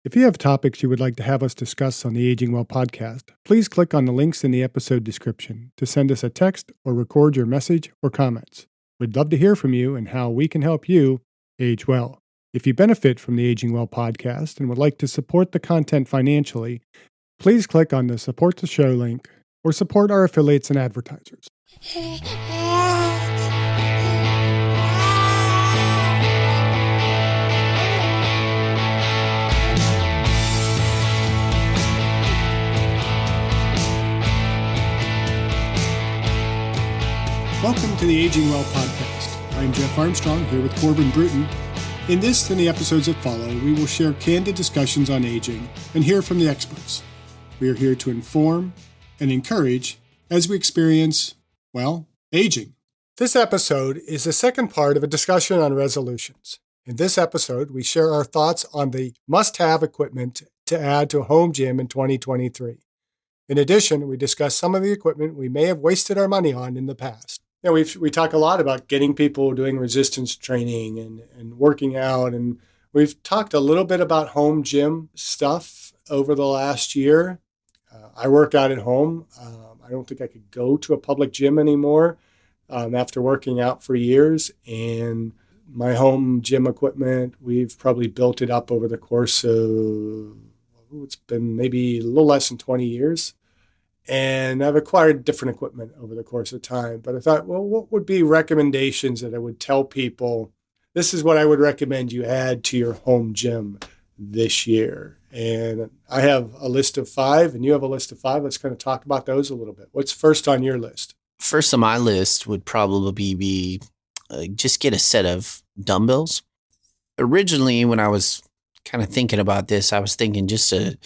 If you have topics you would like to have us discuss on the Aging Well podcast, please click on the links in the episode description to send us a text or record your message or comments. We'd love to hear from you and how we can help you age well. If you benefit from the Aging Well podcast and would like to support the content financially, please click on the Support the Show link or support our affiliates and advertisers. Welcome to the Aging Well podcast. I'm Jeff Armstrong here with Corbin Bruton. In this and the episodes that follow, we will share candid discussions on aging and hear from the experts. We are here to inform and encourage as we experience, aging. This episode is the second part of a discussion on resolutions. In this episode, we share our thoughts on the must-have equipment to add to a home gym in 2023. In addition, we discuss some of the equipment we may have wasted our money on in the past. We talk a lot about getting people doing resistance training and working out, and we've talked a little bit about home gym stuff over the last year. I work out at home. I don't think I could go to a public gym anymore after working out for years. And my home gym equipment, we've probably built it up over the course of, it's been maybe a little less than 20 years. And I've acquired different equipment over the course of time. But I thought, what would be recommendations that I would tell people? This is what I would recommend you add to your home gym this year. And I have a list of 5, and you have a list of 5. Let's kind of talk about those a little bit. What's first on your list? First on my list would probably be just get a set of dumbbells. Originally, when I was kind of thinking about this, I was thinking just a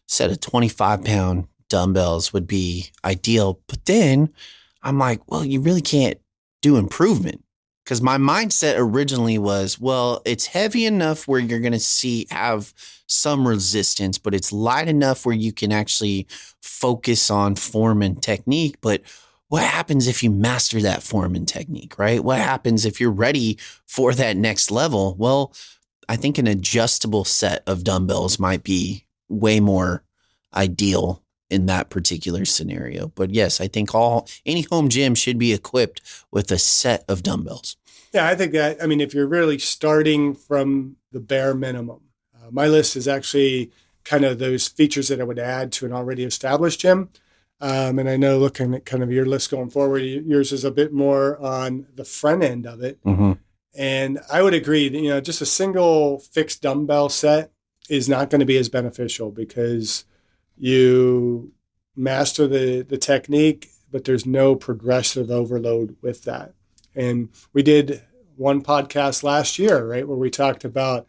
set of 25-pound dumbbells would be ideal. But then I'm like, well, you really can't do improvement, because my mindset originally was, well, it's heavy enough where you're going to have some resistance, but it's light enough where you can actually focus on form and technique. But what happens if you master that form and technique, right? What happens if you're ready for that next level? Well, I think an adjustable set of dumbbells might be way more ideal in that particular scenario. But yes, I think any home gym should be equipped with a set of dumbbells. Yeah, I think that, if you're really starting from the bare minimum, my list is actually kind of those features that I would add to an already established gym. And I know, looking at kind of your list going forward, yours is a bit more on the front end of it. Mm-hmm. And I would agree that, just a single fixed dumbbell set is not going to be as beneficial, because you master the technique, but there's no progressive overload with that. And we did one podcast last year, right, where we talked about,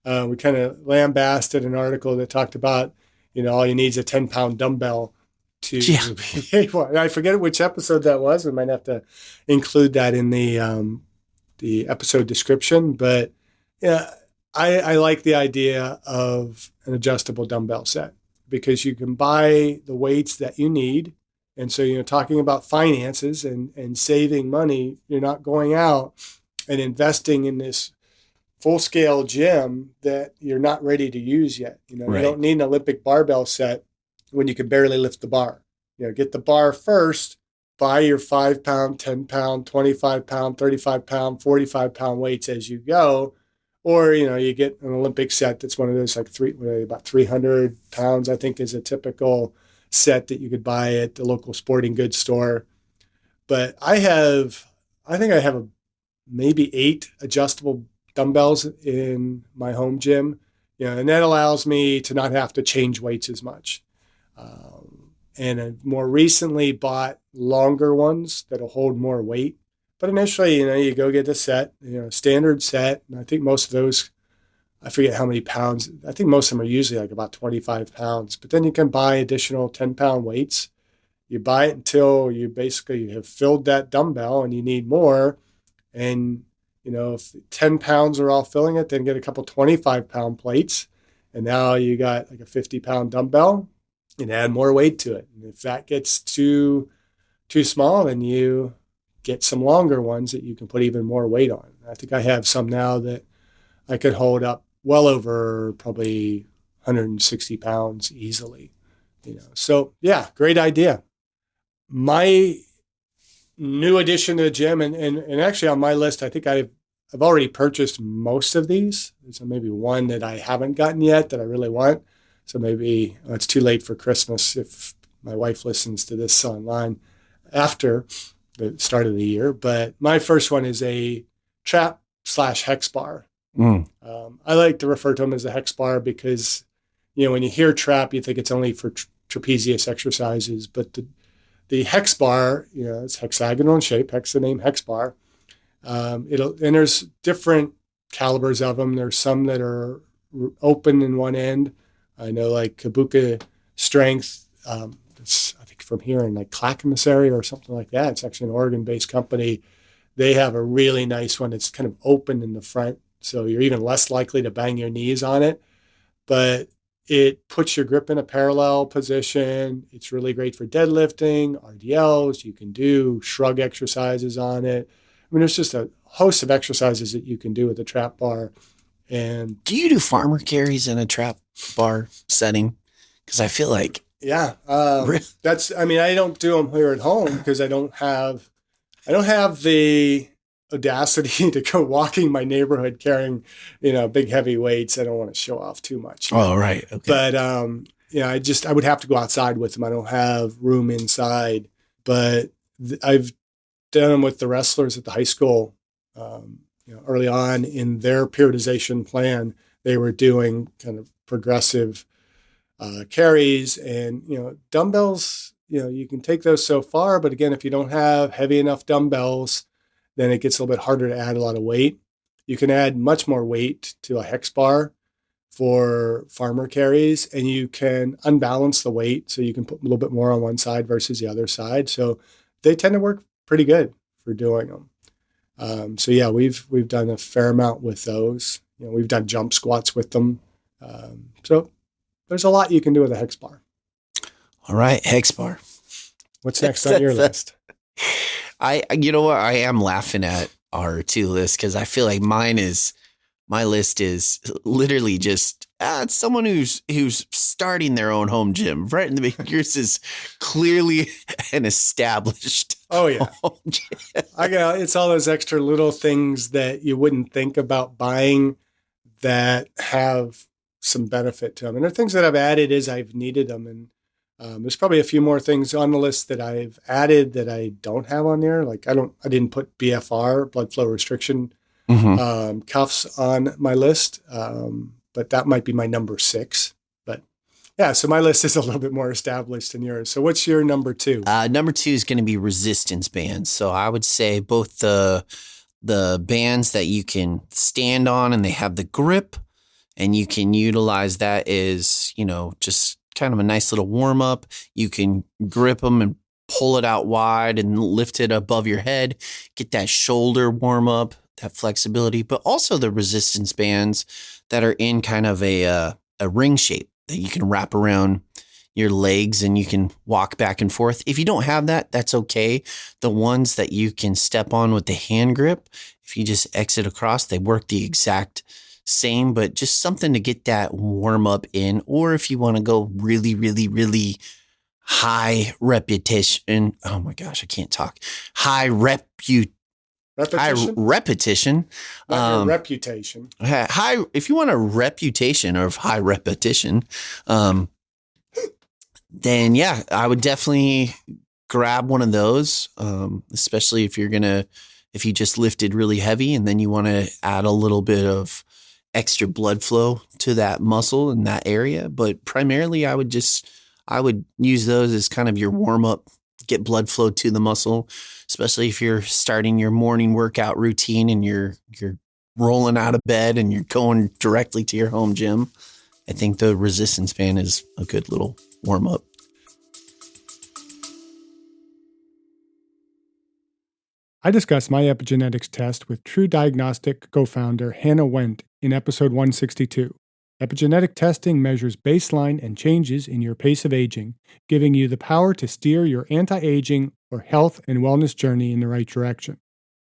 we kind of lambasted an article that talked about, all you need is a 10-pound dumbbell to be able. I forget which episode that was. We might have to include that in the episode description. But yeah, I like the idea of an adjustable dumbbell set, because you can buy the weights that you need. And so, talking about finances and saving money, you're not going out and investing in this full-scale gym that you're not ready to use yet. Right. You don't need an Olympic barbell set when you can barely lift the bar. Get the bar first, buy your 5-pound, 10-pound, 25-pound, 35-pound, 45-pound weights as you go. Or, you get an Olympic set that's one of those about 300 pounds, I think, is a typical set that you could buy at the local sporting goods store. But I think I have maybe 8 adjustable dumbbells in my home gym, and that allows me to not have to change weights as much. And I've more recently bought longer ones that'll hold more weight. But initially, you go get the set, standard set. And I think most of those, I forget how many pounds. I think most of them are usually like about 25 pounds. But then you can buy additional 10-pound weights. You buy it until you basically have filled that dumbbell and you need more. And, if 10 pounds are all filling it, then get a couple 25-pound plates. And now you got like a 50-pound dumbbell, and add more weight to it. And if that gets too small, then you get some longer ones that you can put even more weight on. I think I have some now that I could hold up well over probably 160 pounds easily. So yeah, great idea. My new addition to the gym, and actually on my list, I think I've already purchased most of these. There's maybe one that I haven't gotten yet that I really want. So maybe it's too late for Christmas if my wife listens to this online after the start of the year. But my first one is a trap/hex bar. I like to refer to them as a hex bar because, when you hear trap, you think it's only for trapezius exercises, but the hex bar, it's hexagonal in shape, hence the name hex bar. And there's different calibers of them. There's some that are open in one end. I know like Kabuka Strength, it's I think from here in like Clackamas area or something like that. It's actually an Oregon-based company. They have a really nice one. It's kind of open in the front, so you're even less likely to bang your knees on it. But it puts your grip in a parallel position. It's really great for deadlifting, RDLs. You can do shrug exercises on it. I mean, there's just a host of exercises that you can do with the trap bar. And do you do farmer carries in a trap bar setting? Because I feel like I don't do them here at home because I don't have the audacity to go walking my neighborhood carrying, big heavy weights. I don't want to show off too much. Oh, right. Okay. But, I would have to go outside with them. I don't have room inside, but I've done them with the wrestlers at the high school. Early on in their periodization plan, they were doing kind of progressive carries and, dumbbells. You can take those so far, but again, if you don't have heavy enough dumbbells, then it gets a little bit harder to add a lot of weight. You can add much more weight to a hex bar for farmer carries, and you can unbalance the weight. So you can put a little bit more on one side versus the other side. So they tend to work pretty good for doing them. We've done a fair amount with those. We've done jump squats with them. So there's a lot you can do with a hex bar. All right, hex bar. What's next on your list? I am laughing at our two lists because I feel like my list is literally just it's someone who's starting their own home gym. Right in the beginning, yours is clearly an established. Oh yeah, home gym. It's all those extra little things that you wouldn't think about buying that have some benefit to them, and they're things that I've added as I've needed them. And there's probably a few more things on the list that I've added that I don't have on there. Like I didn't put BFR, blood flow restriction, cuffs on my list. But that might be my number 6. But yeah, so my list is a little bit more established than yours. So what's your number 2? Number 2 is going to be resistance bands. So I would say both the bands that you can stand on and they have the grip, and you can utilize that as, just kind of a nice little warm up. You can grip them and pull it out wide and lift it above your head, get that shoulder warm up, that flexibility, but also the resistance bands that are in kind of a ring shape that you can wrap around your legs and you can walk back and forth. If you don't have that, that's okay. The ones that you can step on with the hand grip, if you just exit across, they work the exact same, but just something to get that warm up in. Or if you want to go really, really, really high repetition. Oh my gosh, I can't talk. Repetition. High repetition. Reputation. High. If you want a reputation of high repetition, then yeah, I would definitely grab one of those. Especially if you just lifted really heavy and then you want to add a little bit of extra blood flow to that muscle in that area. But primarily I would use those as kind of your warm up, get blood flow to the muscle, especially if you're starting your morning workout routine and you're rolling out of bed and you're going directly to your home gym. I think the resistance band is a good little warm up. I discussed my epigenetics test with True Diagnostic co-founder Hannah Wendt in episode 162. Epigenetic testing measures baseline and changes in your pace of aging, giving you the power to steer your anti-aging or health and wellness journey in the right direction.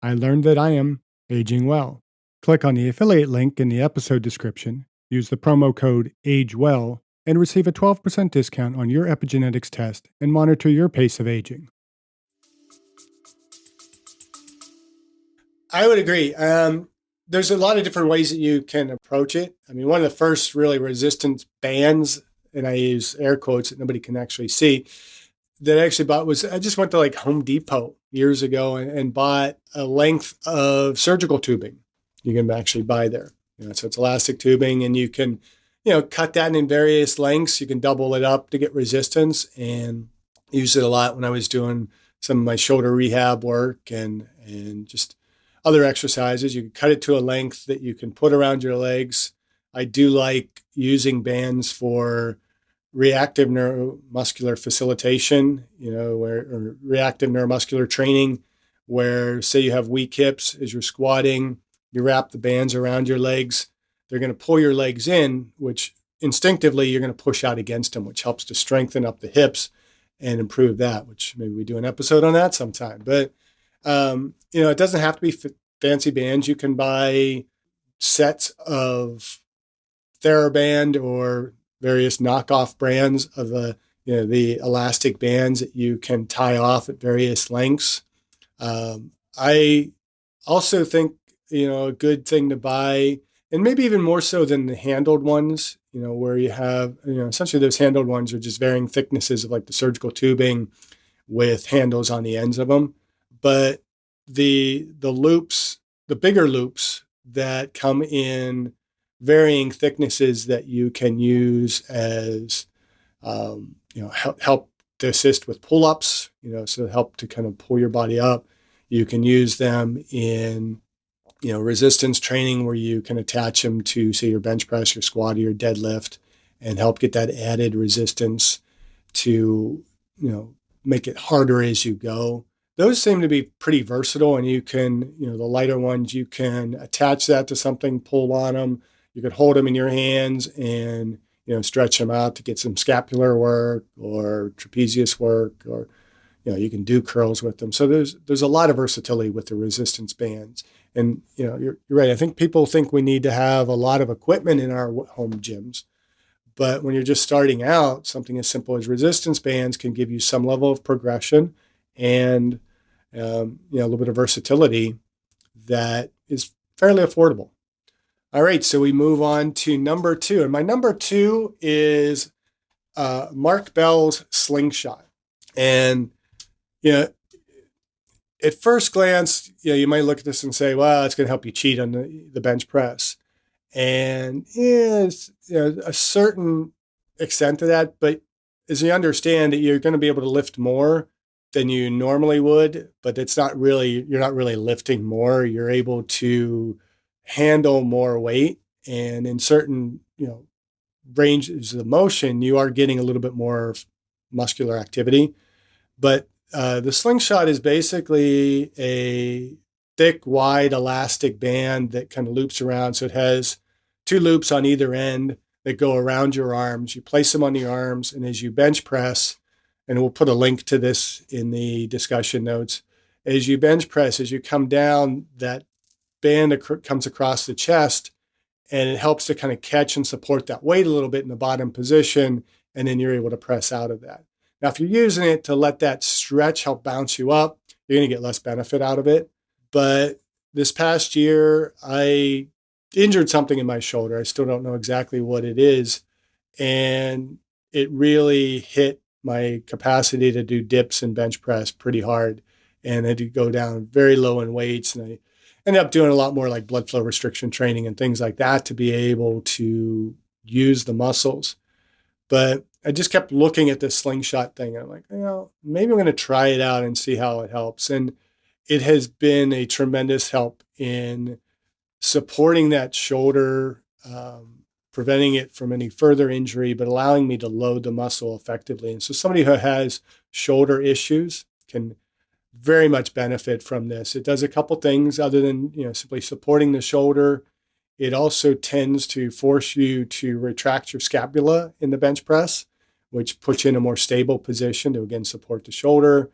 I learned that I am aging well. Click on the affiliate link in the episode description Use the promo code AGEWELL and receive a 12% discount on your epigenetics test and monitor your pace of aging. I would agree. There's a lot of different ways that you can approach it. I mean, one of the first really resistance bands, and I use air quotes that nobody can actually see, that I actually bought was I just went to like Home Depot years ago and bought a length of surgical tubing. You can actually buy there. So it's elastic tubing, and you can, cut that in various lengths. You can double it up to get resistance, and use it a lot when I was doing some of my shoulder rehab work and just other exercises. You can cut it to a length that you can put around your legs. I do like using bands for reactive neuromuscular facilitation, or reactive neuromuscular training, where say you have weak hips as you're squatting, you wrap the bands around your legs. They're going to pull your legs in, which instinctively you're going to push out against them, which helps to strengthen up the hips and improve that, which maybe we do an episode on that sometime. But, it doesn't have to be fancy bands. You can buy sets of TheraBand or various knockoff brands of the elastic bands that you can tie off at various lengths. I also think a good thing to buy, and maybe even more so than the handled ones, where you have essentially those handled ones are just varying thicknesses of like the surgical tubing with handles on the ends of them. But the loops, the bigger loops that come in varying thicknesses that you can use as help to assist with pull-ups, so help to kind of pull your body up. You can use them in resistance training, where you can attach them to, say, your bench press, your squat, or your deadlift, and help get that added resistance to make it harder as you go. Those seem to be pretty versatile, and you can, the lighter ones, you can attach that to something, pull on them. You could hold them in your hands and, stretch them out to get some scapular work or trapezius work, or, you can do curls with them. So there's a lot of versatility with the resistance bands. And, you're right. I think people think we need to have a lot of equipment in our home gyms. But when you're just starting out, something as simple as resistance bands can give you some level of progression and, a little bit of versatility that is fairly affordable. All right, so we move on to number 2. And my number 2 is Mark Bell's Slingshot. And, at first glance, you might look at this and say, well, it's going to help you cheat on the bench press. And it's a certain extent to that. But as you understand that you're going to be able to lift more than you normally would, but you're not really lifting more. You're able to handle more weight. And in certain, ranges of motion, you are getting a little bit more muscular activity. But the slingshot is basically a thick, wide, elastic band that kind of loops around. So it has 2 loops on either end that go around your arms. You place them on your arms, and as you bench press, and we'll put a link to this in the discussion notes, as you bench press, as you come down, that band comes across the chest, and it helps to kind of catch and support that weight a little bit in the bottom position, and then you're able to press out of that. Now, if you're using it to let that stretch help bounce you up, you're going to get less benefit out of it. But this past year, I injured something in my shoulder. I still don't know exactly what it is. And it really hit my capacity to do dips and bench press pretty hard. And I had to go down very low in weights. And I ended up doing a lot more like blood flow restriction training and things like that to be able to use the muscles. But I just kept looking at this slingshot thing. And I'm like, maybe I'm going to try it out and see how it helps. And it has been a tremendous help in supporting that shoulder, preventing it from any further injury, but allowing me to load the muscle effectively. And so somebody who has shoulder issues can very much benefit from this. It does a couple things other than simply supporting the shoulder. It also tends to force you to retract your scapula in the bench press, which puts you in a more stable position to, again, support the shoulder.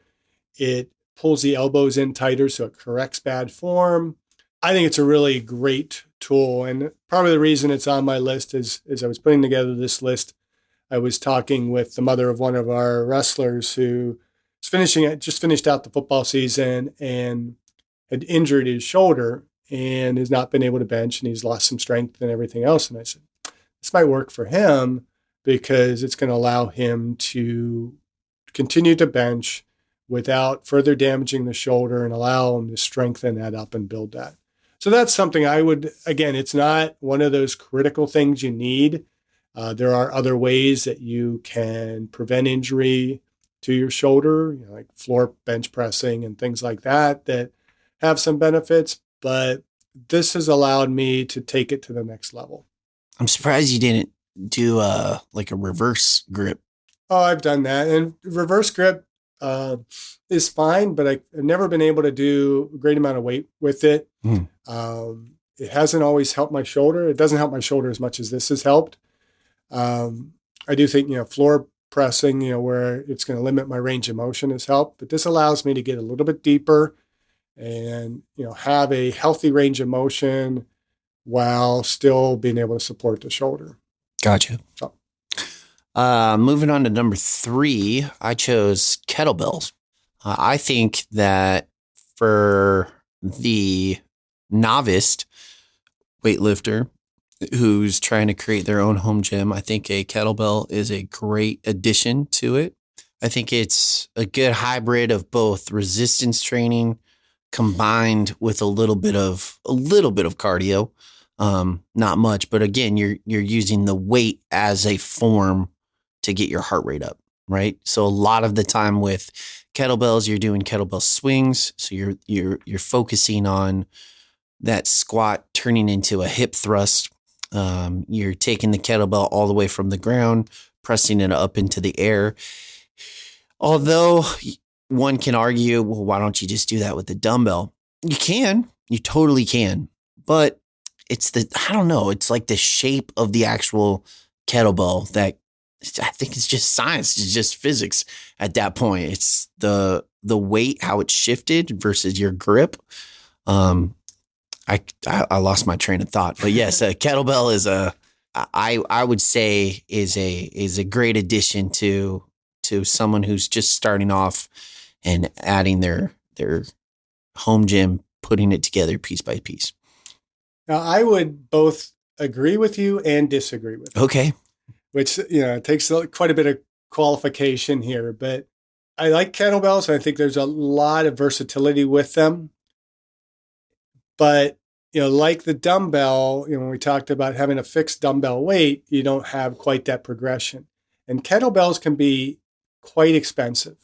It pulls the elbows in tighter, so it corrects bad form. I think it's a really great tool. And part of the reason it's on my list is as I was putting together this list, I was talking with the mother of one of our wrestlers who just finished out the football season and had injured his shoulder and has not been able to bench, and he's lost some strength and everything else. And I said, this might work for him because it's going to allow him to continue to bench without further damaging the shoulder and allow him to strengthen that up and build that. So that's something I would, again, it's not one of those critical things you need. There are other ways that you can prevent injury to your shoulder, like floor bench pressing and things like that, that have some benefits. But this has allowed me to take it to the next level. I'm surprised you didn't do like a reverse grip. Oh, I've done that. And reverse grip is fine, but I've never been able to do a great amount of weight with it. It hasn't always helped my shoulder. It doesn't help my shoulder as much as this has helped. I do think, floor pressing, where it's going to limit my range of motion has helped, but this allows me to get a little bit deeper and, have a healthy range of motion while still being able to support the shoulder. Gotcha. So. Moving on to number 3, I chose kettlebells. I think that for the novice weightlifter who's trying to create their own home gym, I think a kettlebell is a great addition to it. I think it's a good hybrid of both resistance training combined with a little bit of cardio. Not much, but again, you're using the weight as a form to get your heart rate up, right? So a lot of the time with kettlebells, you're doing kettlebell swings. So you're focusing on that squat turning into a hip thrust. You're taking the kettlebell all the way from the ground, pressing it up into the air. Although one can argue, well, why don't you just do that with the dumbbell? You totally can. But it's it's like the shape of the actual kettlebell that I think it's just science. It's just physics at that point. It's the weight, how it's shifted versus your grip. I lost my train of thought, but yes, a kettlebell is I would say is a great addition to someone who's just starting off and adding their home gym, putting it together piece by piece. Now, I would both agree with you and disagree with you. Okay. Which, takes quite a bit of qualification here, but I like kettlebells. I think there's a lot of versatility with them. But, like the dumbbell, when we talked about having a fixed dumbbell weight, you don't have quite that progression. And kettlebells can be quite expensive.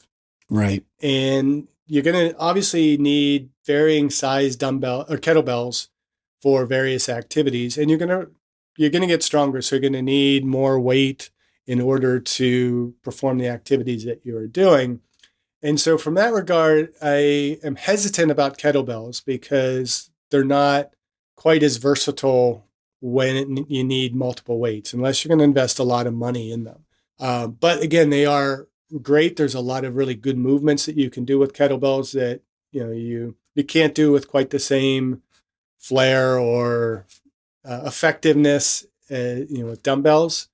Right. And you're going to obviously need varying size dumbbell or kettlebells for various activities. And you're going to get stronger. So you're going to need more weight in order to perform the activities that you're doing. And so from that regard, I am hesitant about kettlebells because they're not quite as versatile when you need multiple weights, unless you're going to invest a lot of money in them. But again, they are great. There's a lot of really good movements that you can do with kettlebells that you can't do with quite the same flair or effectiveness, with dumbbells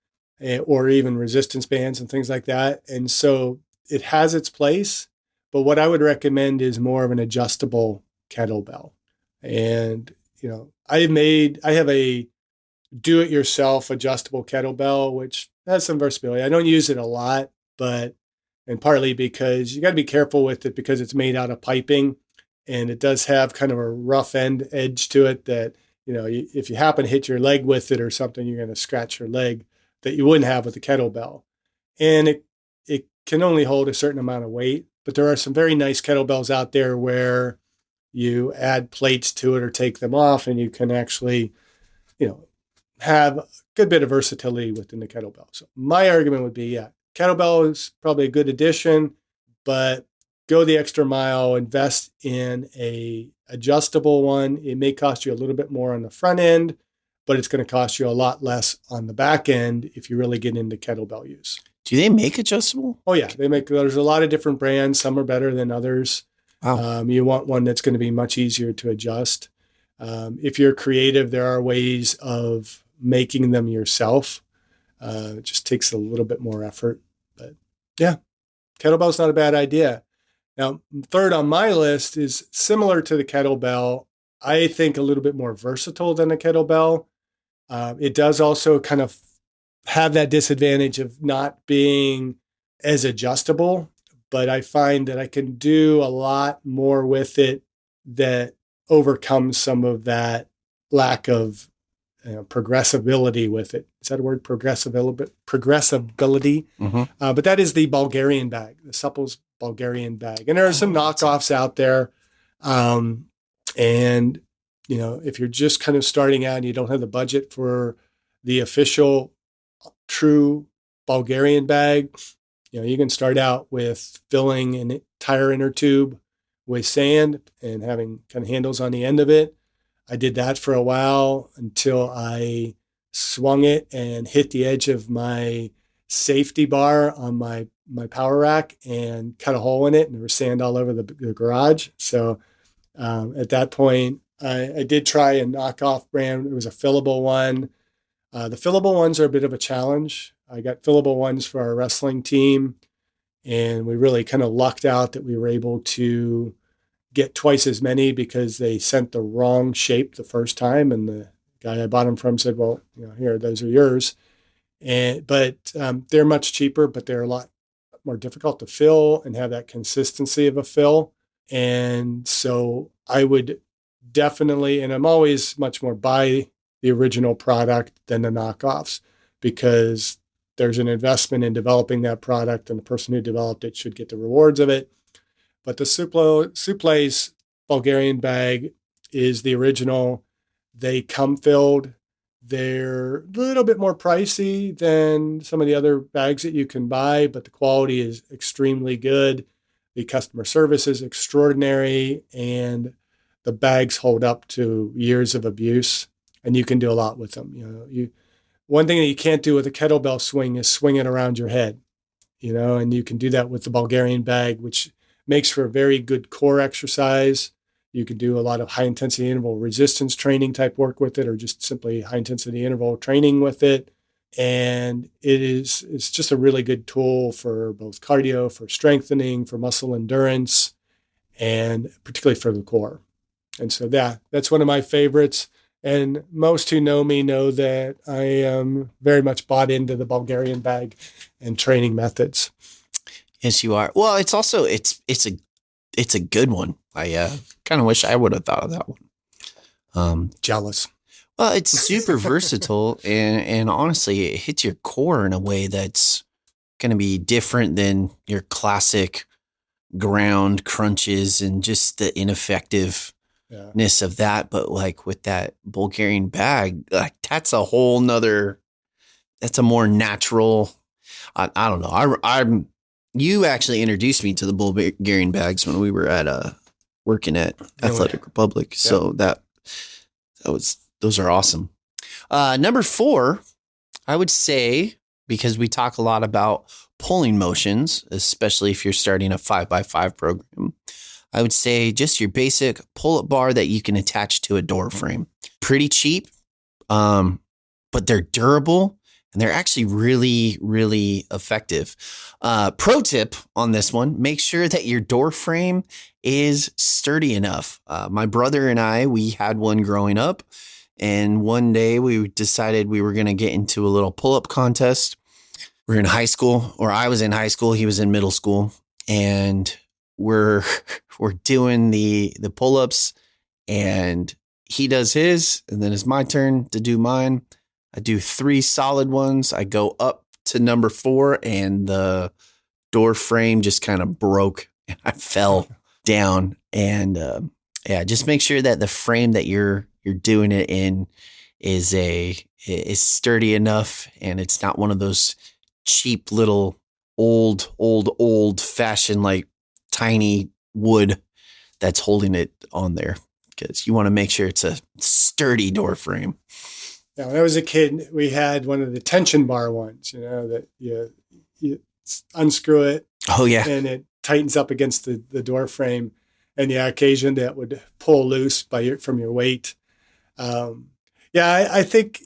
or even resistance bands and things like that. And so it has its place, but what I would recommend is more of an adjustable kettlebell. And, I have a do-it-yourself adjustable kettlebell, which has some versatility. I don't use it a lot, and partly because you got to be careful with it because it's made out of piping and it does have kind of a rough edge to it that, if you happen to hit your leg with it or something, you're going to scratch your leg that you wouldn't have with the kettlebell. And it can only hold a certain amount of weight, but there are some very nice kettlebells out there where you add plates to it or take them off and you can actually, have a good bit of versatility within the kettlebell. So my argument would be, kettlebell is probably a good addition, but go the extra mile, invest in a adjustable one. It may cost you a little bit more on the front end, but it's going to cost you a lot less on the back end if you really get into kettlebell use. Do they make adjustable? Oh yeah, there's a lot of different brands. Some are better than others. Wow. You want one that's going to be much easier to adjust. If you're creative, there are ways of making them yourself. It just takes a little bit more effort. But yeah, kettlebell's not a bad idea. Now, third on my list is similar to the kettlebell. I think a little bit more versatile than a kettlebell. It does also kind of have that disadvantage of not being as adjustable, but I find that I can do a lot more with it that overcomes some of that lack of progressibility with it. Is that a word? Progressibility. But that is the Bulgarian bag, the Supple's Bulgarian bag. And there are some knockoffs out there. And, if you're just kind of starting out and you don't have the budget for the official true Bulgarian bag, you can start out with filling an entire inner tube with sand and having kind of handles on the end of it. I did that for a while until I swung it and hit the edge of my safety bar on my power rack and cut a hole in it, and there was sand all over the garage. So at that point, I did try a knockoff brand. It was a fillable one. The fillable ones are a bit of a challenge. I got fillable ones for our wrestling team, and we really kind of lucked out that we were able to get twice as many because they sent the wrong shape the first time. And the guy I bought them from said, well, here, those are yours. But they're much cheaper, but they're a lot more difficult to fill and have that consistency of a fill. And so I would definitely, and I'm always much more buy the original product than the knockoffs, because there's an investment in developing that product, and the person who developed it should get the rewards of it. But the Supple's Bulgarian bag is the original. They come filled. They're a little bit more pricey than some of the other bags that you can buy, but the quality is extremely good. The customer service is extraordinary, and the bags hold up to years of abuse, and you can do a lot with them. One thing that you can't do with a kettlebell swing is swing it around your head, and you can do that with the Bulgarian bag, which makes for a very good core exercise. You can do a lot of high intensity interval resistance training type work with it, or just simply high intensity interval training with it. And it's just a really good tool for both cardio, for strengthening, for muscle endurance, and particularly for the core. And so that's one of my favorites. And most who know me know that I am very much bought into the Bulgarian bag and training methods. Yes, you are. Well, it's also it's a good one. I kind of wish I would have thought of that one. Jealous. Well, it's super versatile, and honestly, it hits your core in a way that's going to be different than your classic ground crunches and just the ineffectiveness of that. But like with that Bulgarian bag, like that's a whole nother. That's a more natural. I don't know. You actually introduced me to the Bulgarian bags when we were at working at Athletic Republic. Yeah. So those are awesome. Number 4, I would say, because we talk a lot about pulling motions, especially if you're starting a 5x5 program, I would say just your basic pull-up bar that you can attach to a door frame. Pretty cheap, but they're durable. And they're actually really, really effective. Pro tip on this one, make sure that your door frame is sturdy enough. My brother and we had one growing up. And one day we decided we were going to get into a little pull-up contest. We're in high school, or I was in high school. He was in middle school. And we're doing the pull-ups. And he does his. And then it's my turn to do mine. I do 3 solid ones. I go up to number 4, and the door frame just kind of broke, and I fell down. And just make sure that the frame that you're doing it in is sturdy enough, and it's not one of those cheap little old fashioned like tiny wood that's holding it on there, because you want to make sure it's a sturdy door frame. Yeah, when I was a kid, we had one of the tension bar ones, that you unscrew it. Oh, yeah. And it tightens up against the door frame. And occasion that would pull loose from your weight. Um, yeah, I think,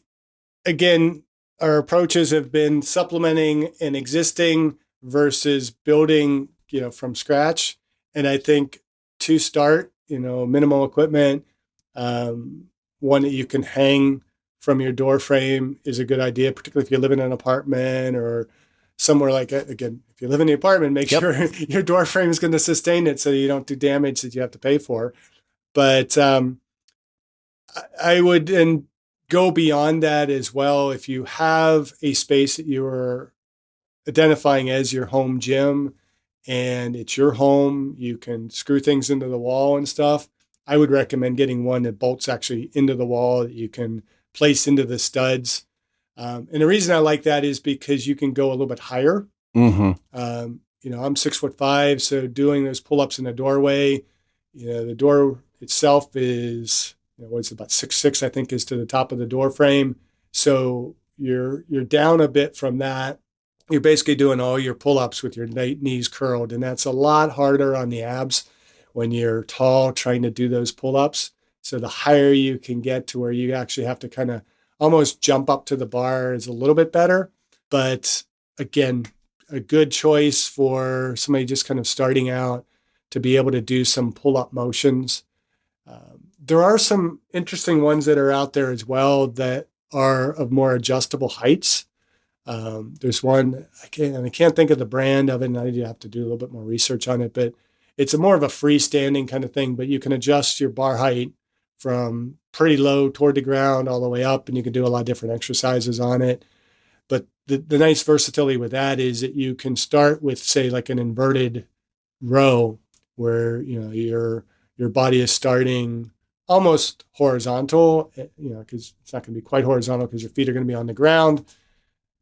again, our approaches have been supplementing an existing versus building, from scratch. And I think to start, minimal equipment, um, one that you can hang from your door frame is a good idea, particularly if you live in an apartment or somewhere like that. Again, if you live in the apartment, make Yep. sure your door frame is going to sustain it so you don't do damage that you have to pay for. But I would and go beyond that as well. If you have a space that you are identifying as your home gym and it's your home, you can screw things into the wall and stuff. I would recommend getting one that bolts actually into the wall that you can place into the studs. And the reason I like that is because you can go a little bit higher. Mm-hmm. I'm 6'5", so doing those pull-ups in the doorway, the door itself is, what's about 6'6", I think, is to the top of the door frame. So you're down a bit from that. You're basically doing all your pull-ups with your knees curled, and that's a lot harder on the abs when you're tall trying to do those pull-ups. So the higher you can get to where you actually have to kind of almost jump up to the bar is a little bit better. But again, a good choice for somebody just kind of starting out to be able to do some pull-up motions. There are some interesting ones that are out there as well that are of more adjustable heights. There's one I can't think of the brand of it, and I have to do a little bit more research on it. But it's a more of a freestanding kind of thing. But you can adjust your bar height from pretty low toward the ground all the way up, and you can do a lot of different exercises on it. But the nice versatility with that is that you can start with, say, like an inverted row where your body is starting almost horizontal, because it's not going to be quite horizontal because your feet are going to be on the ground,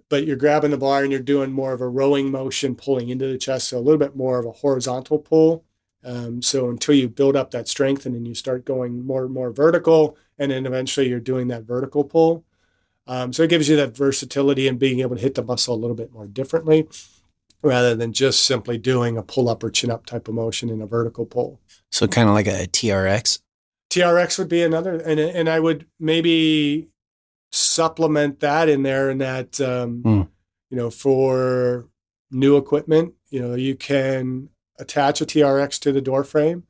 but you're grabbing the bar and you're doing more of a rowing motion, pulling into the chest, so a little bit more of a horizontal pull. So until you build up that strength and then you start going more and more vertical, and then eventually you're doing that vertical pull. So it gives you that versatility and being able to hit the muscle a little bit more differently rather than just simply doing a pull up or chin up type of motion in a vertical pull. So kind of like a TRX. TRX would be another, and I would maybe supplement that in there, and that for new equipment, you can attach a TRX to the door frame,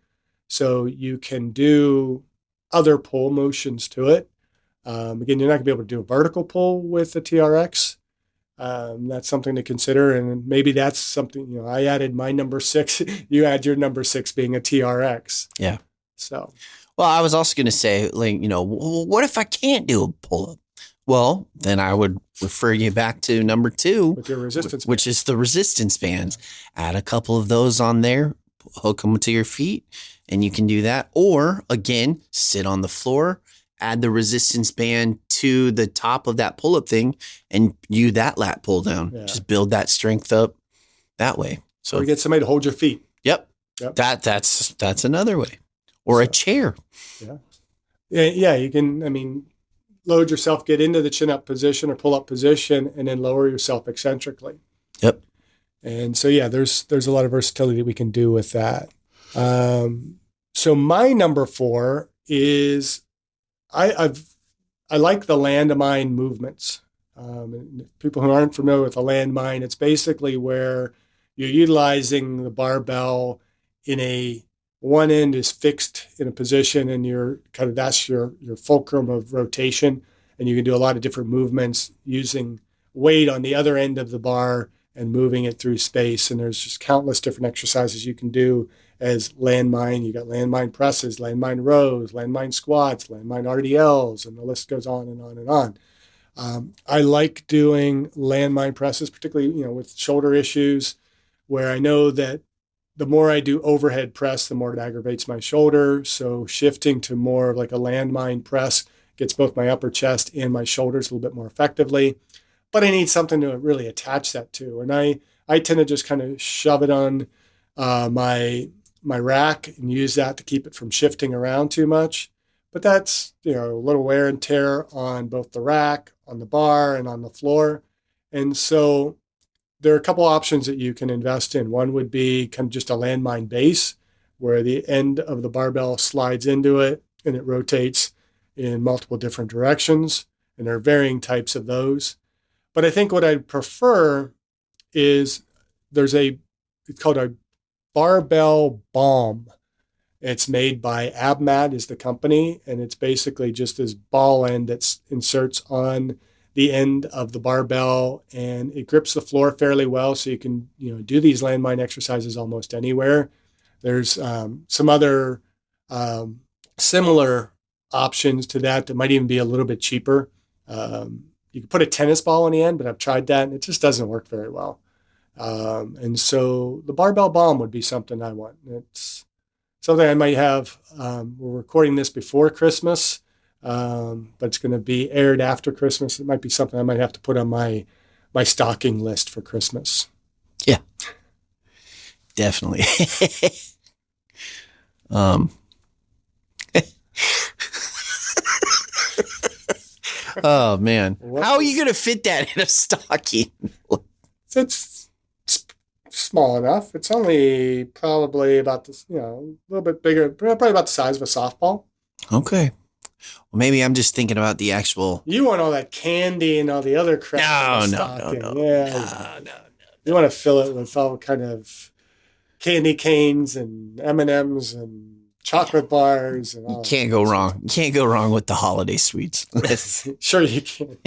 so you can do other pull motions to it. Again, you're not going to be able to do a vertical pull with the TRX. That's something to consider. And maybe that's something, I added my number 6. You add your number 6 being a TRX. Yeah. So, well, I was also going to say, what if I can't do a pull-up? Well, then I would refer you back to number 2, with your resistance which is the resistance bands. Add a couple of those on there, hook them to your feet, and you can do that. Or again, sit on the floor, add the resistance band to the top of that pull-up thing, and do that lat pull down. Yeah. Just build that strength up that way. So or get somebody to hold your feet. Yep. That's another way. Or a chair. Yeah. You can, load yourself, get into the chin up position or pull up position, and then lower yourself eccentrically. Yep. And so, there's a lot of versatility we can do with that. So my number 4 is I like the landmine movements. People who aren't familiar with a landmine, it's basically where you're utilizing the barbell in one end is fixed in a position, and that's your fulcrum of rotation, and you can do a lot of different movements using weight on the other end of the bar and moving it through space. And there's just countless different exercises you can do as landmine. You got landmine presses, landmine rows, landmine squats, landmine RDLs, and the list goes on and on and on. I like doing landmine presses, particularly with shoulder issues, where I know that the more I do overhead press, the more it aggravates my shoulder. So shifting to more of like a landmine press gets both my upper chest and my shoulders a little bit more effectively. But I need something to really attach that to. And I tend to just kind of shove it on my rack and use that to keep it from shifting around too much. But that's, a little wear and tear on both the rack, on the bar, and on the floor. And so there are a couple options that you can invest in. One would be kind of just a landmine base where the end of the barbell slides into it and it rotates in multiple different directions, and there are varying types of those. But I think what I prefer is it's called a barbell balm. It's made by Abmat is the company, and it's basically just this ball end that inserts on the end of the barbell, and it grips the floor fairly well, so you can do these landmine exercises almost anywhere. There's some other similar options to that might even be a little bit cheaper. You can put a tennis ball on the end, but I've tried that, and it just doesn't work very well. And so the barbell balm would be something I want. It's something I might have. We're recording this before Christmas, but it's going to be aired after Christmas. It might be something I might have to put on my stocking list for Christmas. Yeah, definitely. Oh man, how are you going to fit that in a stocking? It's small enough. It's only probably about this, a little bit bigger, probably about the size of a softball. Okay. Well, maybe I'm just thinking about the actual. You want all that candy and all the other crap. No. You want to fill it with all kind of candy canes and M&Ms and chocolate bars. And all you can't go wrong. You can't go wrong with the holiday sweets. Sure you can.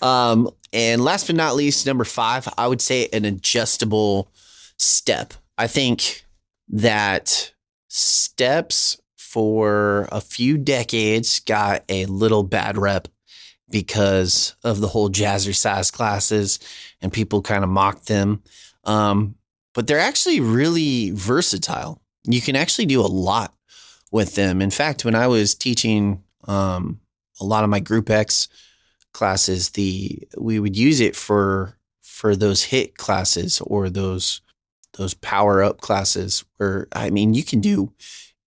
And last but not least, number 5, I would say an adjustable step. I think that steps for a few decades got a little bad rep because of the whole jazzercise classes and people kind of mocked them. But they're actually really versatile. You can actually do a lot with them. In fact, when I was teaching a lot of my Group X classes, we would use it for those HIIT classes or those power up classes where, I mean, you can do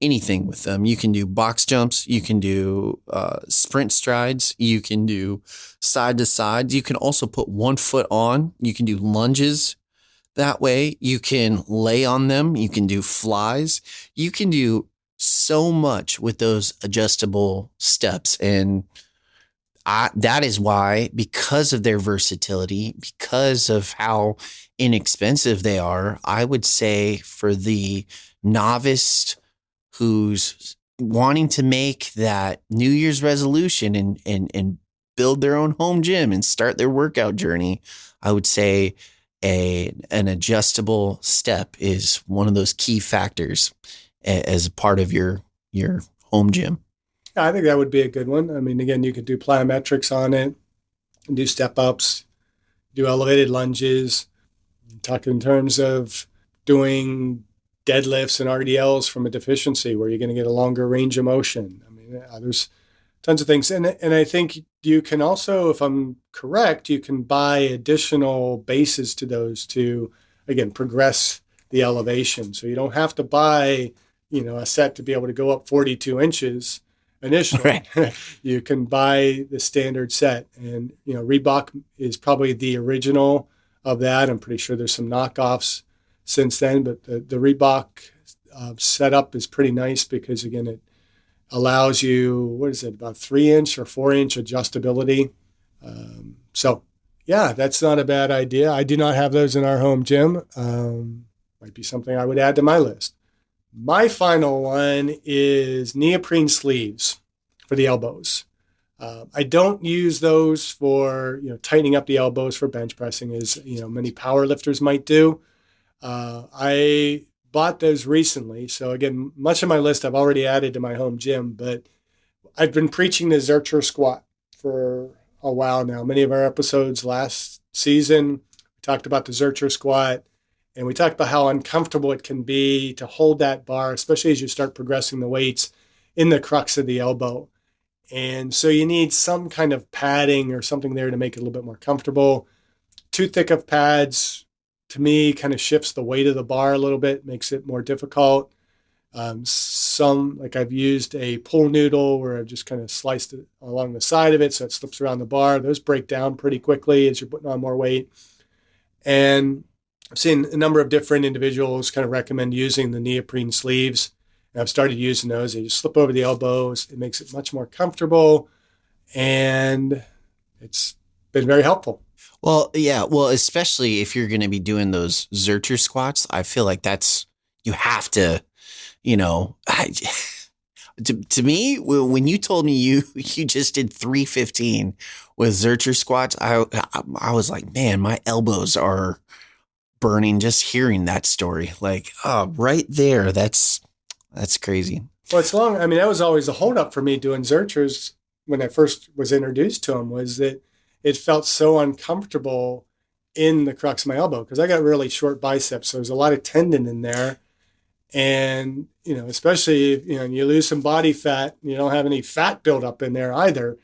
anything with them. You can do box jumps. You can do sprint strides. You can do side to side. You can also put one foot on. You can do lunges that way. You can lay on them. You can do flies. You can do so much with those adjustable steps. And that is why, because of their versatility, because of how inexpensive they are, I would say for the novice who's wanting to make that New Year's resolution and build their own home gym and start their workout journey, I would say an adjustable step is one of those key factors as a part of your home gym. I think that would be a good one. I mean, again, you could do plyometrics on it, do step ups, do elevated lunges, talk in terms of doing deadlifts and RDLs from a deficiency where you're going to get a longer range of motion. I mean, there's tons of things. And I think you can also, if I'm correct, you can buy additional bases to those to, again, progress the elevation. So you don't have to buy, a set to be able to go up 42 inches initially. Right. You can buy the standard set. And, Reebok is probably the original of that. I'm pretty sure there's some knockoffs since then, but the Reebok setup is pretty nice because, again, it allows you, about 3-inch or 4-inch adjustability. So, yeah, that's not a bad idea. I do not have those in our home gym. Might be something I would add to my list. My final one is neoprene sleeves for the elbows. I don't use those for, tightening up the elbows for bench pressing as, many power lifters might do. I bought those recently. So again, much of my list I've already added to my home gym, but I've been preaching the Zercher squat for a while now. Many of our episodes last season, we talked about the Zercher squat, and we talked about how uncomfortable it can be to hold that bar, especially as you start progressing the weights in the crux of the elbow. And so you need some kind of padding or something there to make it a little bit more comfortable. Too thick of pads, to me, kind of shifts the weight of the bar a little bit, makes it more difficult. I've used a pull noodle where I've just kind of sliced it along the side of it so it slips around the bar. Those break down pretty quickly as you're putting on more weight. And I've seen a number of different individuals kind of recommend using the neoprene sleeves. And I've started using those. They just slip over the elbows. It makes it much more comfortable, and it's been very helpful. Well, yeah. Well, especially if you're going to be doing those Zercher squats, I feel like you have to, you know, to me, when you told me you just did 315 with Zercher squats, I was like, man, my elbows are burning just hearing that story. Like, oh, right there. That's crazy. Well, it's long. I mean, that was always a holdup for me doing Zerchers when I first was introduced to them, was that it felt so uncomfortable in the crux of my elbow because I got really short biceps. So there's a lot of tendon in there. And, especially if, you lose some body fat, you don't have any fat buildup in there either.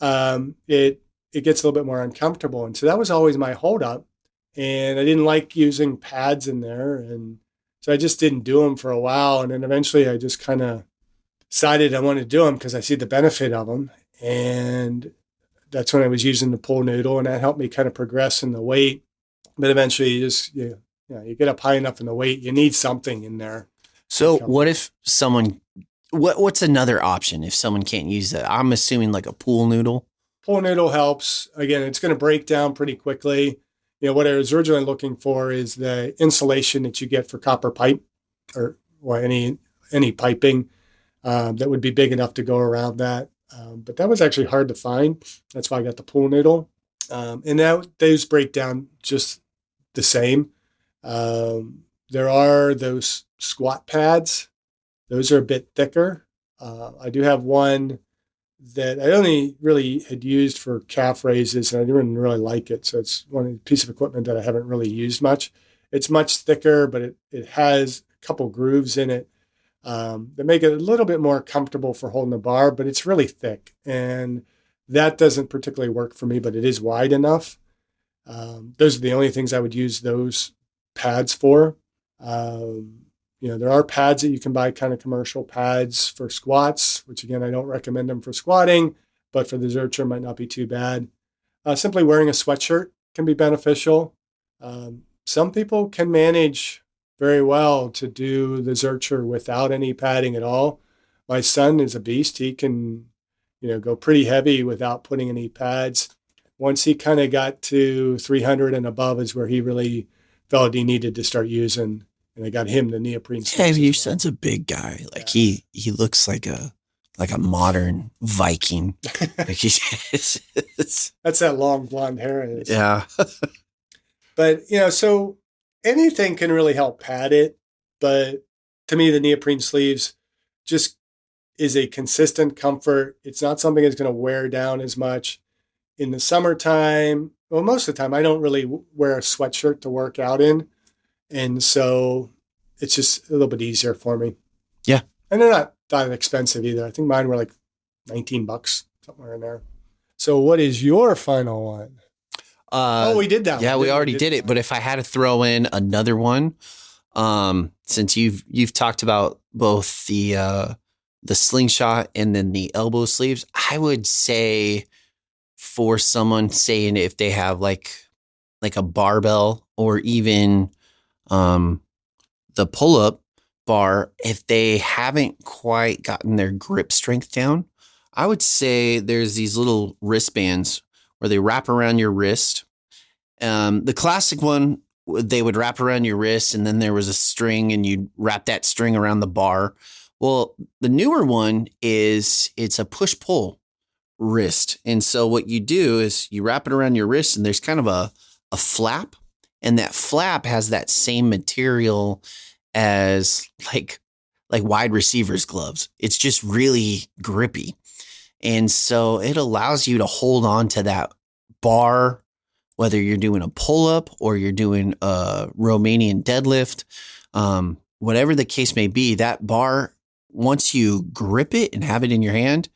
It gets a little bit more uncomfortable. And so that was always my holdup. And I didn't like using pads in there. And so I just didn't do them for a while. And then eventually I just kind of decided I wanted to do them because I see the benefit of them. And that's when I was using the pull noodle, and that helped me kind of progress in the weight. But eventually you get up high enough in the weight, you need something in there. So what if what's another option if someone can't use that? I'm assuming like a pool noodle. Pull noodle helps. Again, it's going to break down pretty quickly. What I was originally looking for is the insulation that you get for copper pipe or any piping that would be big enough to go around that. But that was actually hard to find. That's why I got the pool noodle. And those break down just the same. There are those squat pads. Those are a bit thicker. I do have one that I only really had used for calf raises, and I didn't really like it. So it's one piece of equipment that I haven't really used much. It's much thicker, but it has a couple grooves in it that make it a little bit more comfortable for holding the bar, but it's really thick. And that doesn't particularly work for me, but it is wide enough. Those are the only things I would use those pads for. There are pads that you can buy, kind of commercial pads for squats, which again, I don't recommend them for squatting, but for the Zercher might not be too bad. Simply wearing a sweatshirt can be beneficial. Some people can manage very well to do the Zercher without any padding at all. My son is a beast. He can, go pretty heavy without putting any pads. Once he kind of got to 300 and above is where he really felt he needed to start using. And I got him the neoprene. Yeah, your son's a big guy. Like he looks like a modern Viking. Like that's that long blonde hair. Yeah. But so anything can really help pad it. But to me, the neoprene sleeves just is a consistent comfort. It's not something that's going to wear down as much in the summertime. Well, most of the time, I don't really wear a sweatshirt to work out in. And so it's just a little bit easier for me. Yeah. And they're not that expensive either. I think mine were like $19, somewhere in there. So what is your final one? We did that. Yeah, we already did it. But if I had to throw in another one, since you've talked about both the slingshot and then the elbow sleeves, I would say for someone saying if they have like a barbell or even the pull-up bar, if they haven't quite gotten their grip strength down, I would say there's these little wristbands where they wrap around your wrist. The classic one, they would wrap around your wrist and then there was a string and you'd wrap that string around the bar. Well, the newer one it's a push-pull wrist. And so what you do is you wrap it around your wrist and there's kind of a flap. And that flap has that same material as like wide receivers gloves. It's just really grippy. And so it allows you to hold on to that bar, whether you're doing a pull-up or you're doing a Romanian deadlift, whatever the case may be, that bar, once you grip it and have it in your hand,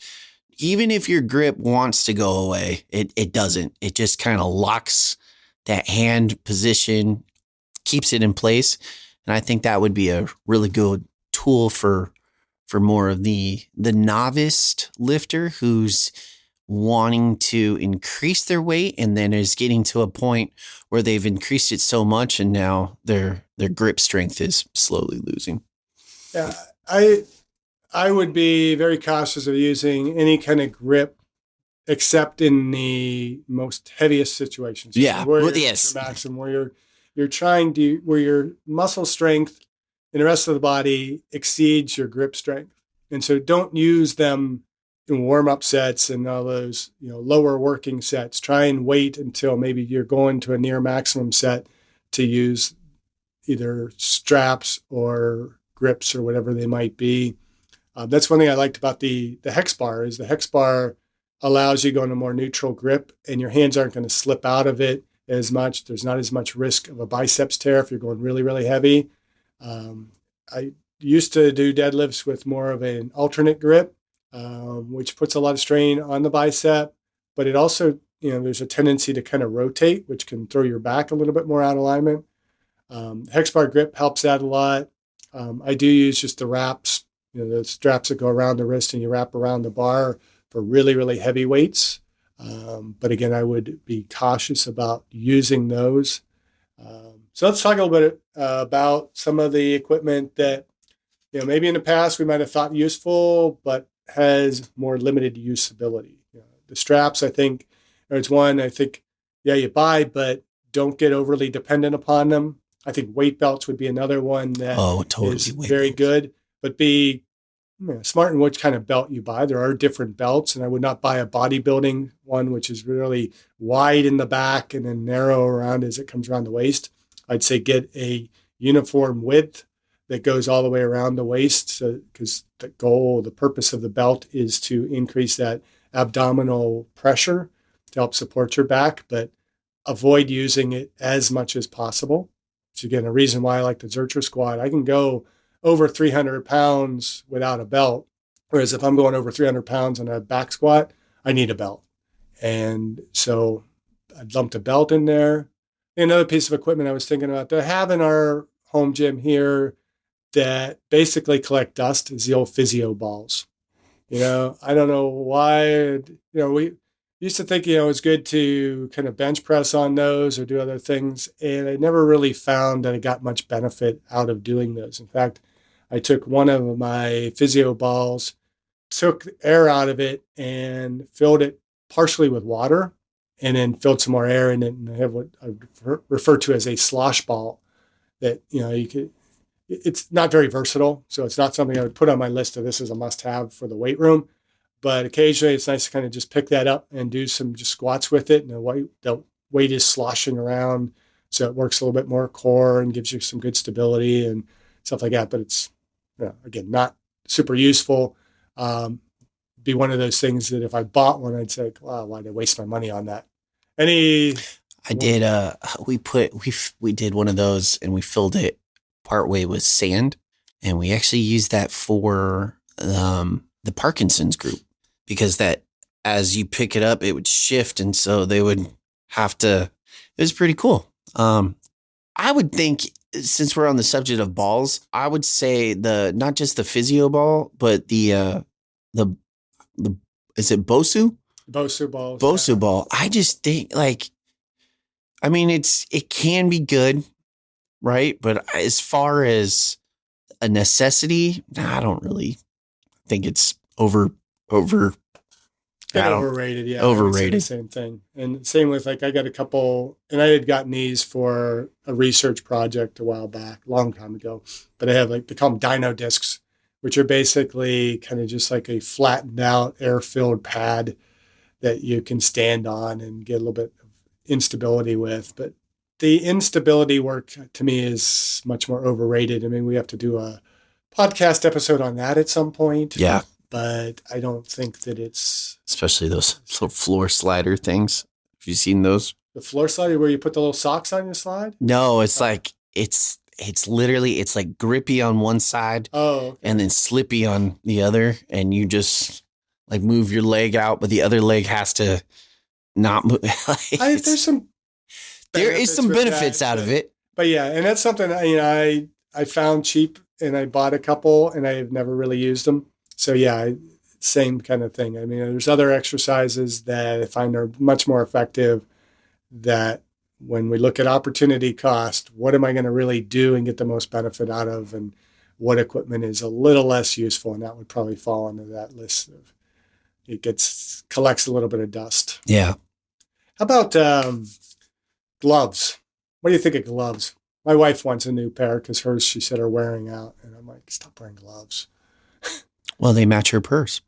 even if your grip wants to go away, it doesn't. It just kind of locks that hand position, keeps it in place. And I think that would be a really good tool for more of the novice lifter who's wanting to increase their weight and then is getting to a point where they've increased it so much and now their grip strength is slowly losing. Yeah, I I would be very cautious of using any kind of grip except in the most heaviest situations. Yeah. Where Well, you're at yes. your maximum, where you're trying to where your muscle strength and the rest of the body exceeds your grip strength. And so don't use them in warm-up sets and all those, lower working sets. Try and wait until maybe you're going to a near maximum set to use either straps or grips or whatever they might be. That's one thing I liked about the hex bar is the hex bar allows you to go in a more neutral grip and your hands aren't going to slip out of it as much. There's not as much risk of a biceps tear if you're going really, really heavy. I used to do deadlifts with more of an alternate grip, which puts a lot of strain on the bicep, but it also, there's a tendency to kind of rotate, which can throw your back a little bit more out of alignment. Hex bar grip helps that a lot. I do use just the wraps, the straps that go around the wrist and you wrap around the bar for really, really heavy weights. But again, I would be cautious about using those. So let's talk a little bit about some of the equipment that, maybe in the past we might have thought useful, but has more limited usability. The straps, I think, it's one I think, yeah, you buy, but don't get overly dependent upon them. I think weight belts would be another one that totally is very good, but be smart in which kind of belt you buy. There are different belts, and I would not buy a bodybuilding one, which is really wide in the back and then narrow around as it comes around the waist. I'd say get a uniform width that goes all the way around the waist, because the purpose of the belt is to increase that abdominal pressure to help support your back, but avoid using it as much as possible. So again, a reason why I like the Zercher squat, I can go over 300 pounds without a belt. Whereas if I'm going over 300 pounds on a back squat, I need a belt. And so I lumped a belt in there. Another piece of equipment I was thinking about to have in our home gym here that basically collect dust is the old physio balls. I don't know why, we used to think, it's good to kind of bench press on those or do other things. And I never really found that I got much benefit out of doing those. In fact, I took one of my physio balls, took air out of it and filled it partially with water and then filled some more air in it and I have what I refer to as a slosh ball that, you could, it's not very versatile. So it's not something I would put on my list of this is a must have for the weight room. But occasionally it's nice to kind of just pick that up and do some just squats with it. And the weight is sloshing around. So it works a little bit more core and gives you some good stability and stuff like that. But it's, again, not super useful. Be one of those things that if I bought one, I'd say, wow, why did I waste my money on that? I did, we did one of those and we filled it partway with sand. And we actually used that for the Parkinson's group. Because that as you pick it up, it would shift. And so they would have to, it was pretty cool. I would think since we're on the subject of balls, I would say not just the physio ball, but the is it Bosu? Bosu balls. Bosu ball. I just think it can be good, right? But as far as a necessity, I don't really think it's overrated. Yeah. Overrated. Same thing. And same with I got a couple, and I had gotten these for a research project a while back, a long time ago. But I have they call them dyno discs, which are basically kind of just like a flattened out air-filled pad that you can stand on and get a little bit of instability with. But the instability work to me is much more overrated. I mean, we have to do a podcast episode on that at some point. Yeah. But I don't think that it's... Especially those little floor slider things. Have you seen those? The floor slider where you put the little socks on your slide? No, it's like, it's literally, it's like grippy on one side. Okay. And then slippy on the other. And you just like move your leg out, but the other leg has to not move. There's some... There is some benefits out of it. But yeah, and that's something I found cheap and I bought a couple and I have never really used them. So yeah, same kind of thing. I mean, there's other exercises that I find are much more effective that when we look at opportunity cost, what am I going to really do and get the most benefit out of? And what equipment is a little less useful, and that would probably fall into that list of collects a little bit of dust. Yeah. How about gloves? What do you think of gloves? My wife wants a new pair because hers, she said, are wearing out, and I'm like, stop wearing gloves. Well, they match your purse,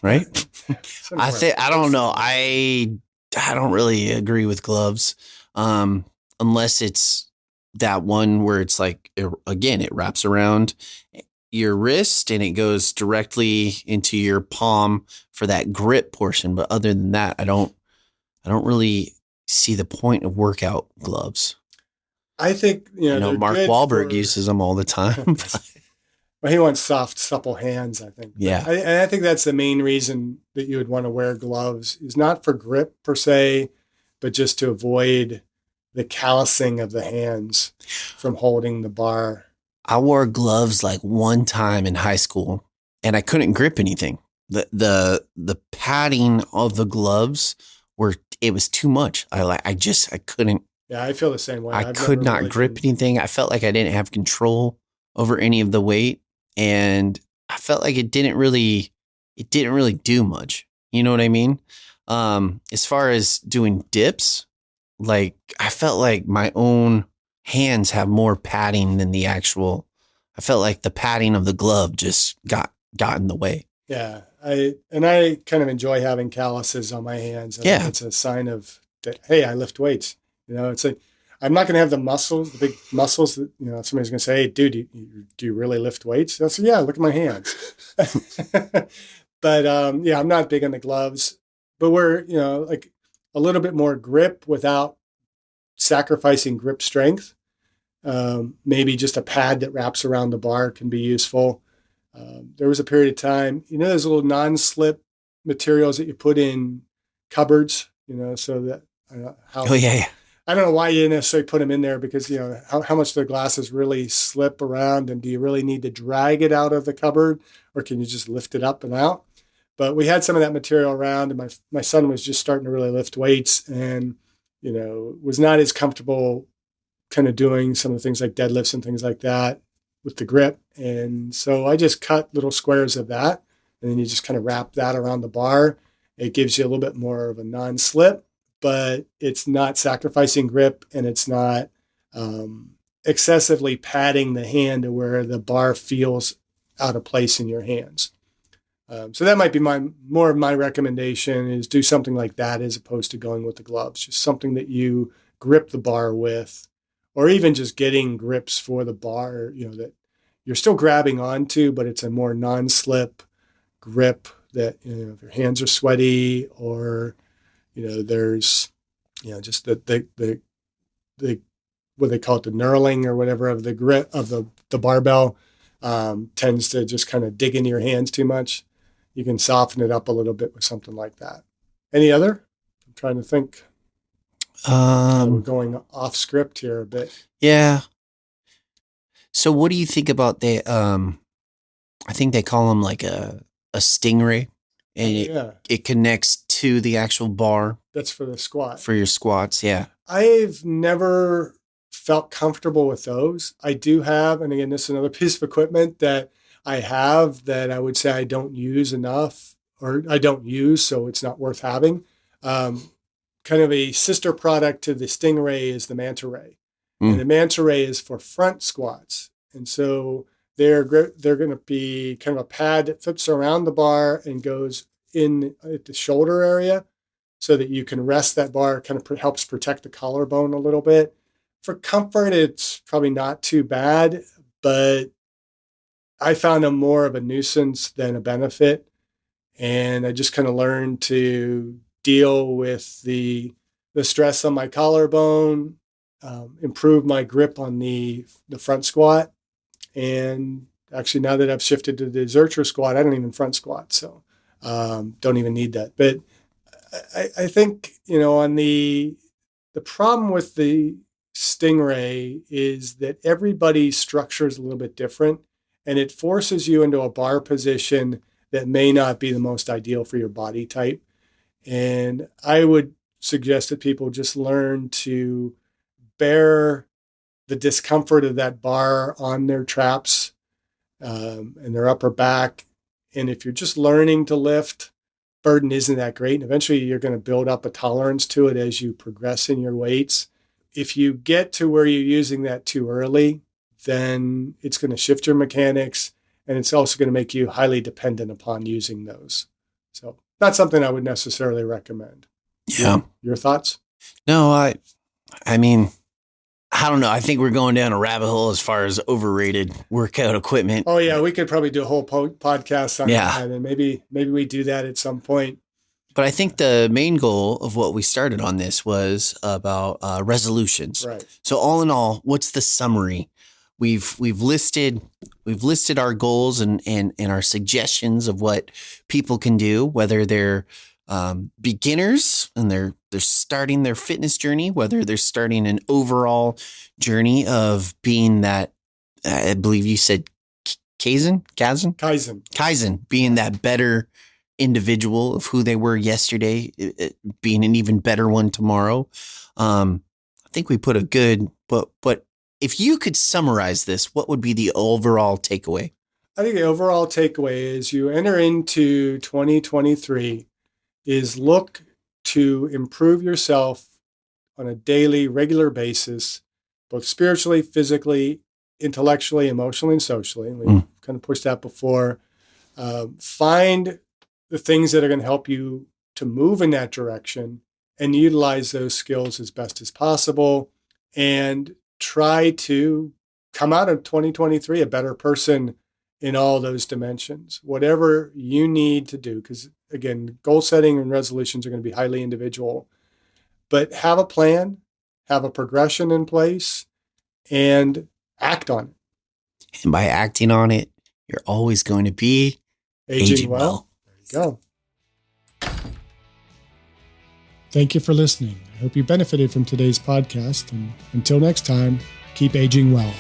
right? I don't know. I don't really agree with gloves, unless it's that one where it's like, again, it wraps around your wrist and it goes directly into your palm for that grip portion. But other than that, I don't really see the point of workout gloves. I think, I know Mark Wahlberg uses them all the time. Well, he wants soft, supple hands, I think. Yeah. And I think that's the main reason that you would want to wear gloves is not for grip per se, but just to avoid the callousing of the hands from holding the bar. I wore gloves like one time in high school and I couldn't grip anything. The padding of the gloves it was too much. I couldn't. Yeah, I feel the same way. I could not grip anything. I felt like I didn't have control over any of the weight, and I felt like it didn't really do much. You know what I mean? As far as doing dips, like I felt like my own hands have more padding than the actual. I felt like the padding of the glove just got in the way. Yeah, I kind of enjoy having calluses on my hands. I think it's a sign of that. Hey, I lift weights. You know, it's like I'm not going to have the muscles, the big muscles that somebody's going to say, "Hey, dude, do you really lift weights?" I said, "Yeah, look at my hands." But I'm not big on the gloves. But we're like a little bit more grip without sacrificing grip strength. Maybe just a pad that wraps around the bar can be useful. There was a period of time, those little non-slip materials that you put in cupboards, so that I don't know why you necessarily put them in there because, how much the glasses really slip around and do you really need to drag it out of the cupboard or can you just lift it up and out? But we had some of that material around and my son was just starting to really lift weights and, was not as comfortable kind of doing some of the things like deadlifts and things like that with the grip. And so I just cut little squares of that and then you just kind of wrap that around the bar. It gives you a little bit more of a non-slip, but it's not sacrificing grip and it's not excessively padding the hand to where the bar feels out of place in your hands. So that might be more of my recommendation is do something like that as opposed to going with the gloves, just something that you grip the bar with, or even just getting grips for the bar, that you're still grabbing onto, but it's a more non-slip grip that, if your hands are sweaty or, there's, just the what they call it, the knurling or whatever of the grip of the barbell tends to just kind of dig into your hands too much. You can soften it up a little bit with something like that. Any other? I'm trying to think. We're going off script here a bit. Yeah. So what do you think about I think they call them like a stingray and it connects to the actual bar. That's for the squat. For your squats, yeah. I've never felt comfortable with those. I do have, and again, this is another piece of equipment that I have that I would say I don't use enough or I don't use, so it's not worth having. Kind of a sister product to the Stingray is the Manta Ray. And the Manta Ray is for front squats. And so they're going to be kind of a pad that flips around the bar and goes in at the shoulder area so that you can rest that bar, kind of helps protect the collarbone a little bit. For comfort, it's probably not too bad, but I found them more of a nuisance than a benefit. And I just kind of learned to deal with the stress on my collarbone, improve my grip on the front squat. And actually, now that I've shifted to the Zercher squat, I don't even front squat. So don't even need that. But I think, on the problem with the Stingray is that everybody's structure is a little bit different. And it forces you into a bar position that may not be the most ideal for your body type. And I would suggest that people just learn to bear the discomfort of that bar on their traps and their upper back. And if you're just learning to lift, burden isn't that great. And eventually you're going to build up a tolerance to it as you progress in your weights. If you get to where you're using that too early, then it's going to shift your mechanics, and it's also going to make you highly dependent upon using those. So not something I would necessarily recommend. Yeah. Your thoughts? No, I mean, I don't know. I think we're going down a rabbit hole as far as overrated workout equipment. Oh yeah, we could probably do a whole podcast on that, and maybe we do that at some point. But I think the main goal of what we started on this was about resolutions. Right. So all in all, what's the summary? We've listed our goals and our suggestions of what people can do, whether they're beginners and they're starting their fitness journey, whether they're starting an overall journey of being that, I believe you said Kaizen, being that better individual of who they were yesterday, being an even better one tomorrow. I think we put a good, but if you could summarize this, what would be the overall takeaway? I think the overall takeaway is you enter into 2023 is look to improve yourself on a daily, regular basis, both spiritually, physically, intellectually, emotionally, and socially. And we've kind of pushed that before. Find the things that are going to help you to move in that direction and utilize those skills as best as possible, and try to come out of 2023 a better person in all those dimensions, whatever you need to do. Because again, goal setting and resolutions are going to be highly individual, but have a plan, have a progression in place, and act on it. And by acting on it, you're always going to be aging well. There you go. Thank you for listening. I hope you benefited from today's podcast. And until next time, keep aging well.